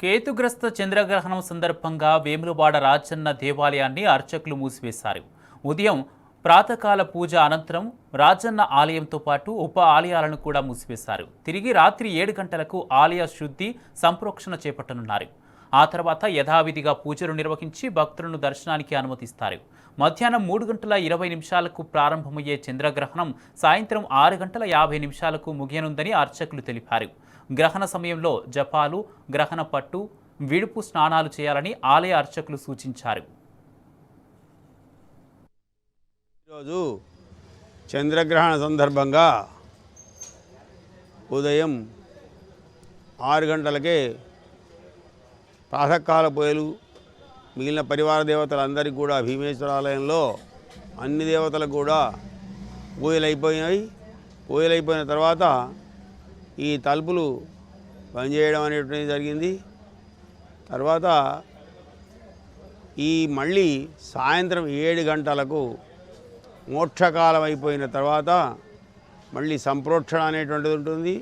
కేతుగ్రస్త చంద్రగ్రహణం సందర్భంగా వేములవాడ రాజన్న దేవాలయాన్ని అర్చకులు మూసివేశారు. ఉదయం ప్రాతకాల పూజ అనంతరం రాజన్న ఆలయంతో పాటు ఉప ఆలయాలను కూడా మూసివేశారు. తిరిగి రాత్రి 7 గంటలకు ఆలయ శుద్ధి సంప్రోక్షణ చేపట్టనున్నారు. ఆ తర్వాత యథావిధిగా పూజలు నిర్వహించి భక్తులను దర్శనానికి అనుమతిస్తారు. మధ్యాహ్నం 3 గంటల 20 నిమిషాలకు ప్రారంభమయ్యే చంద్రగ్రహణం సాయంత్రం 6 గంటల 50 నిమిషాలకు ముగియనుందని అర్చకులు తెలిపారు. గ్రహణ సమయంలో జపాలు, గ్రహణ పట్టు, విడుపు స్నానాలు చేయాలని ఆలయ అర్చకులు సూచించారు. ఈరోజు చంద్రగ్రహణ సందర్భంగా ఉదయం 6 గంటలకే ప్రాతకాల పూజలు, మిగిలిన పరివార దేవతలందరికీ కూడా భీమేశ్వర ఆలయంలో అన్ని దేవతలకు కూడా పూజలు అయిపోయినాయి. పూజలు అయిపోయిన తర్వాత ఈ తలుపులు బంద్ చేయడం అనేటువంటిది జరిగింది. తర్వాత మళ్ళీ సాయంత్రం 7 గంటలకు మోక్షకాలం అయిపోయిన తర్వాత మళ్ళీ సంప్రోక్షణ అనేటువంటిది ఉంటుంది.